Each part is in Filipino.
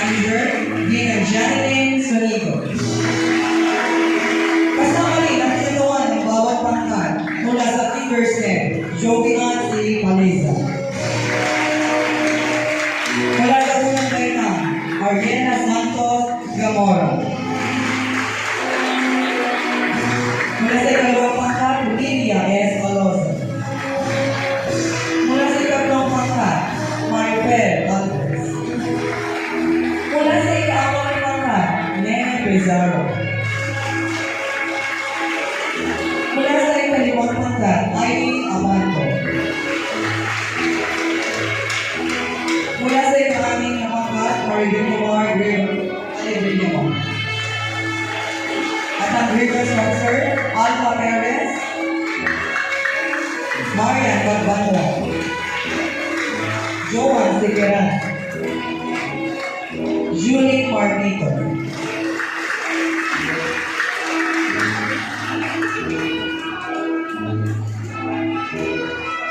manager, Ginang Janine Sonico. Kasama rin ang tinagawan ng bawat pangkat mula sa Fingers Net, Jovian C. Paliza. Mula sa unang baitang, Ariana Santos Gamora. Mula sa ikalawang pangkat, Lilia S. Alosa. Mula sa ikatlong pangkat, Maribel Alvarez. Mula sa ika-apat pangkat, Nene Pizarro. Mula sa ikalimang pangkat, Aileen Amanto. Mula sa ika-anim na pangkat, Maridimar Alevillamo. At ang Rivers Sponsor, Alpha Perez, Marian Bagbano, Joan Seguera, Julie Martito.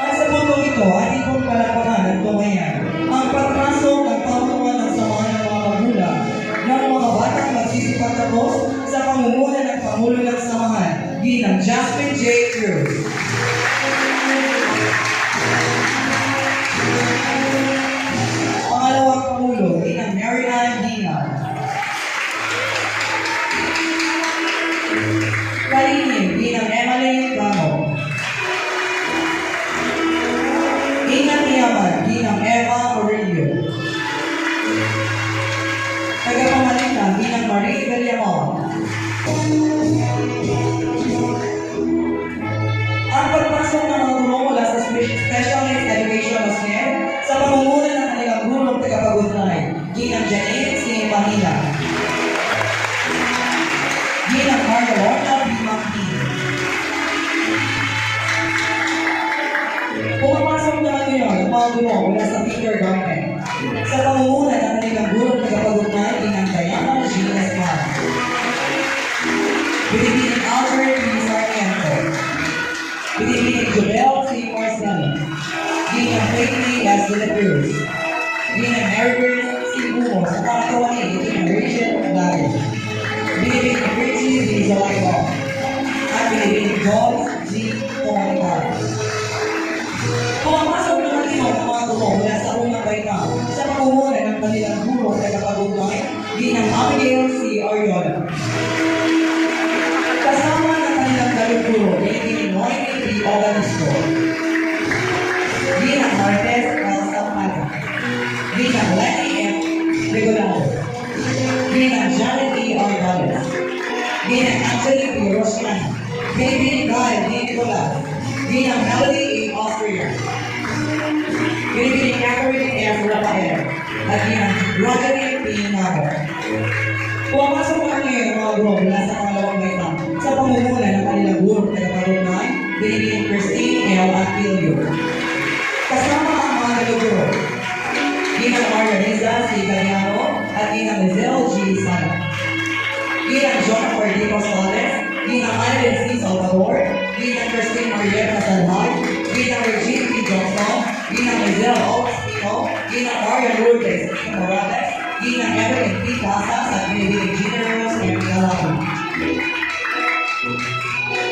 At sa puntong ito, ating pong palapakan at tumayan ang pagpasok ng pamanuan ng samahan ng mga magulang ng mga batang magsisipagtapos sa pamumuno ng Pangulo ng Samahan, Ginang Jasmine J. Cruz. Pangalawang Pangulo, Ginang Mary Ann Ginang. Kalihim, Ginang Emily Ramo. Ginang Yaman, Ginang Eva Aurelio. Tagapamalinta, Ginang Marie Villamon. Ang pagpasok ng mga guro mula sa Special Needs Education o SNED sa pamumuno ng kanilang gurong tagapag-ugnay, Ginang Janine C. Manila. Ginang Maria Lorna B. Mackin. Pumapasok naman ngayon ang mga guro mula sa kindergarten sa pamumuno ng kanilang gurong tagapag-ugnay, Ginang Diana G. Espan. Binibining Albert B. Sarmiento. Binibining Jobel C. Marcelo. Ginang Faithley S. De La Cruz. Ginang Marybeth C. Bumo sa pangkawan ni Ginang Rachel Lagay. Binibining Richie D. Zalayo. At binibining Joyce G. Comunicar. Pumapasok naman ito ang mga guro mula sa unang baitang sa pamumuno ng kanilang guro na kapag-ugnay, Ginang Abigail C. Ariola. Kasama ng kanilang galuguro, Ginang Noemi B. Organisto. Ginang Martes L. Zapata. Ginang Lenny M. Regulado. Ginang Janet E. Argales. Ginang Angelique B. Rosman. Binibining Kyle D. Nicolas. Ginang Melody E. Austria. Binibining Catherine F. Rafael. At Ginang Rosalie P. Nagar. Pumapasok naman ngayon ang mga guro mula sa pangalawang baitang sa pamumuno ng kanilang guro na tagapag-ugnay, Binibining Christine L. Aquilio. Kasama ang mga galuguro, Ginang Maria Liza C. Cariano at Ginang Lizelle G. Sana. Ginang Jonathan D. Rosales, Ginang Annalyn C. Salvador, Ginang Christine Marietta Salhay, Ginang Regine P. Johnson, Ginang Lizelle O. Espino, Ginang Maria Lourdes P. Morales, Ginang Evelyn P. Casas at Binibining Generals M. Galao.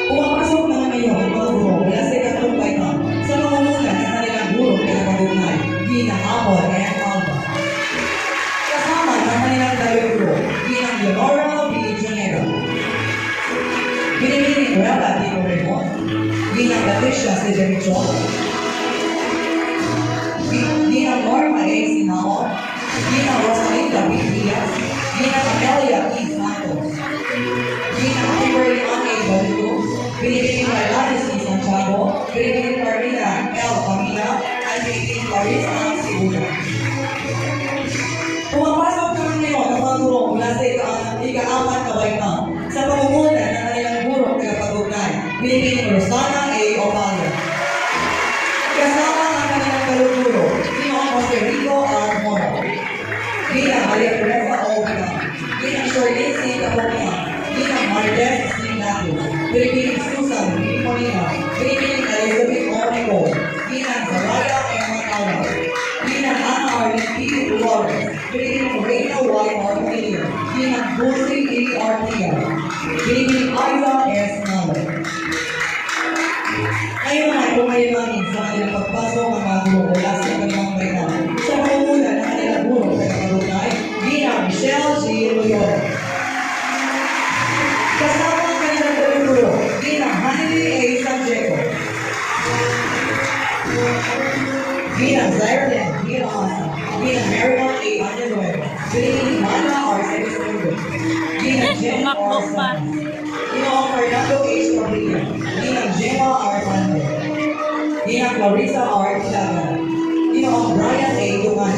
Pumapasok naman ngayon ang mga guro mula sa ikatlong baitang sa pamumuno ng kanilang guro na kapag-ugnay, Ginang Amor M. Alba. Kasama ng kanilang galuguro, Ginang Leonora B. Junero. Binibining Rela D. Moremon, Ginang Leticia C. Demichon, Ginang Norma A. Sinaon, Ginang Rosalinda B. Diaz, Ginang Amelia E. Santos, Ginang Kimberly A. Balito, Binibining Lailani C. Santiago, Binibining Marina L. Camila, at Binibining Clarissa A. Segura. Pumapasok naman ngayon ang mga guro mula sa ika-apat na baitang sa pamumuno ng kanilang guro na kapag-ugnay, Binibining Rosana A. Opalia. Kasama ang kanilang galuguro, Ginang Jose Rico R. Mora. Ginang Maria Teresa O. Bilang. Ginang Shirley C. Caponia. Ginang Martes C. Nato. Binibining Susan B. Molina. Binibining Elizabeth O. Nicole. Ginang Zaraya M. Macala. Ginang Ana Arlene P. Flores. Binibining Reyna Y. Armenia. Ginang Dulce A. Artia. Binibining Aiza S. Nalo. Ngayon ay pumayin namin sa kanilang pagpasok ng mga guro mula sa kanilang bayan. Sa pangunguna ng kanilang guro sa kapagunay, Ginang Michelle G. Loyola. Kasama ang kanilang guro, Ginang Hanili A. Sanjeco. Ginang Zairlin D. Lamasa. Ginang Maribel A. Andaluero. Binibining Mana R. Segistundo. Ginang Jen R. Santos. Ginang Fernando H. Correa. Ginang Gemma R. Mande. Ginang Clarissa R. Tilaga. Ginang Brian A. Duman.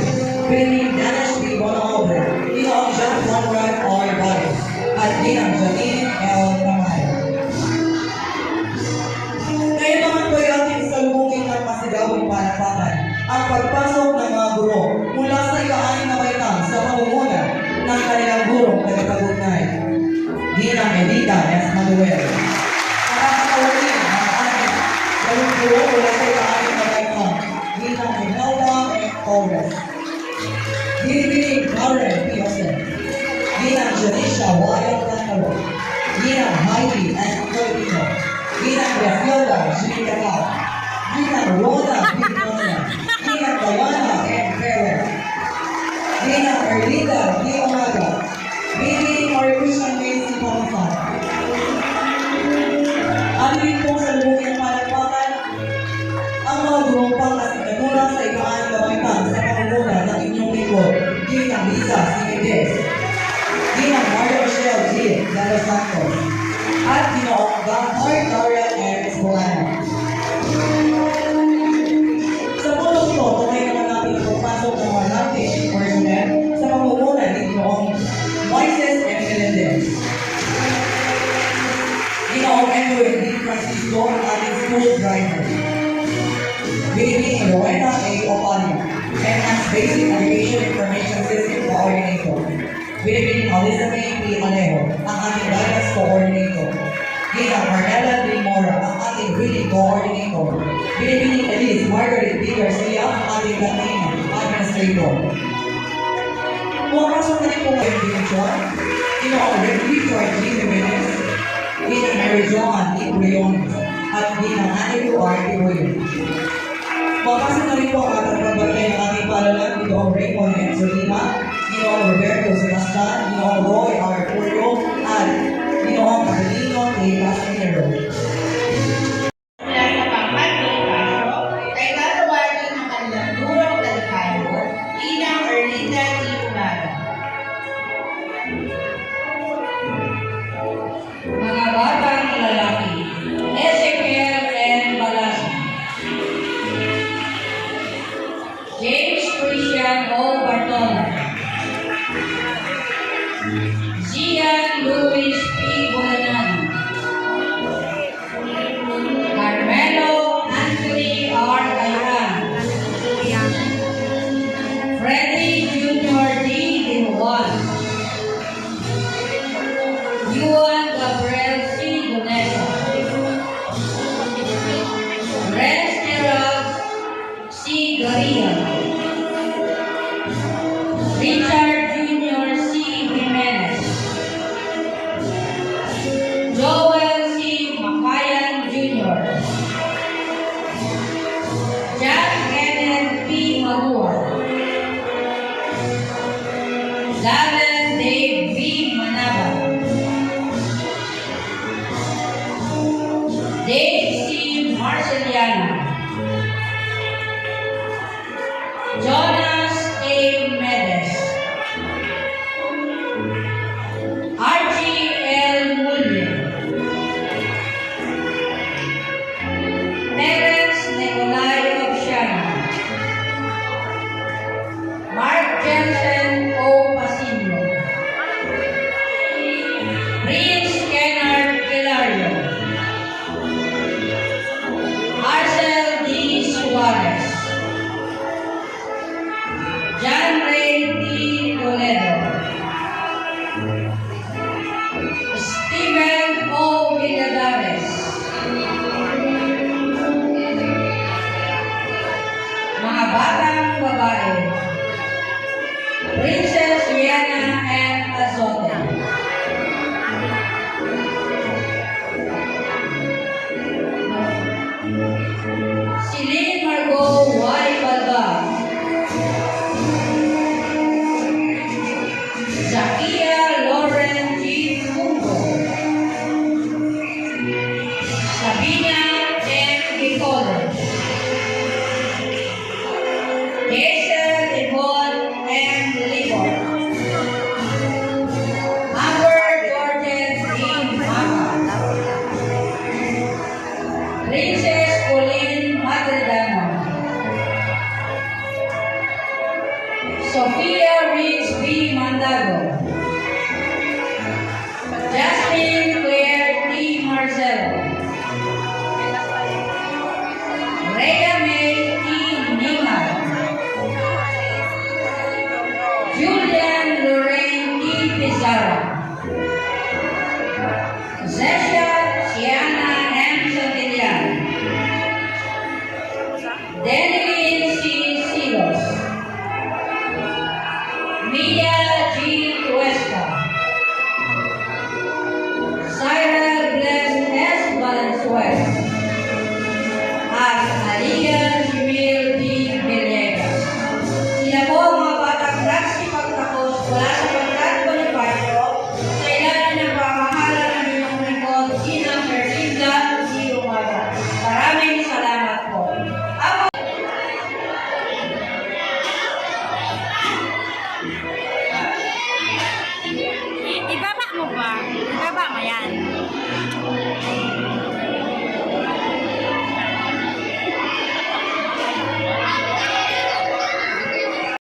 Binibining Danish B. Bonaobra. Ginang John Conrad R. Baez. At Ginang Janine L. Tamay. Ngayon naman po ay ating salubungin ng masigawing palakpakan ang pagpasok ng mga guro mula sa ika-anim na baitang sa pamumuna ng kanilang guro tagapagugnay. Ginang Edita S. Manuel. Nakakawalin ang ating galong guro mula sa ika-anim na baitang Ginang Imelda M. Torres. Binibining Karen P. Joseph. Ginang Janisha Y. Alcantaro. Ginang Heidi S. Filipino. Ginang Rafaela G. Cacao. Ginang Rona B. Nola. Ginang Diana M. Ferrer. Ginang Erlinda D. Omaga. Binibining Maricusan Macy Pamasan. Ano rin pong salubungin ng palakpakan ang mga grupang asignatura sa ika-anim na baitang sa pamumuna ng inyong lingkod. Ginang Lisa Simides. Ginang Maria Michelle G. De Los Santos. At Ginoong Ganghoy Dorian M. Escolano. Sa punong ito, tunay naman natin ang pagpasok ng mga natin personnel sa pamumuna ni Ginoong Moises M. Melendez. Ginoong Edwin D. Francisco ang ating school driver. Binibining Rowena A. Opalia, Enhanced Basic Education Information System Coordinator. Binibining Elizabeth P. Alejo, ang ating guidance coordinator. Ginang Carmela D. Mora, ang ating reading coordinator. Binibining Elise Margaret D. Garcia, ang ating Latina administrator. Pumapasok na rin po ngayon din John, Ginoong Victor G. Jimenez, Ginang Mary Joan D. Briones, at Ginang Andrew R. Tiroyo. Pumapasok na rin po ang ating pagbagay ng ating palalan, Ginoong Raymond M. Solima, Ginoong Roberto Sebastian, Ginoong Roy R. Purio, at Ginoong Carlino A. Casimiro. Mula sa pangkat ng pasok ay tatawagin ang kanilang durang delikado, Ginang Erlinda T. Umaga. Mga batang lalaki, Ezekiel N. Balasi, James Christian O. Bartola, Zian Luis P. Bolanano, Carmelo Anthony R. Gairan, Freddy Jr. D. Dinuan, Juan Gabriel C. Donesa, Renz Gerald C. Garia, Richard Jr. C. Jimenez, Joel C. Makayan Jr., Jack Kenneth P. Magua, Gavin Dave V. Manaba, Dave C. Marceliano, Jonas A. Medes, Archie L. Mulye, Terence Nicolai Opsiano, Mark Jensen O. Pasino, Prince Kennard Hilario, Arcel D. Suarez, John Ray D. Toledo, Santiago,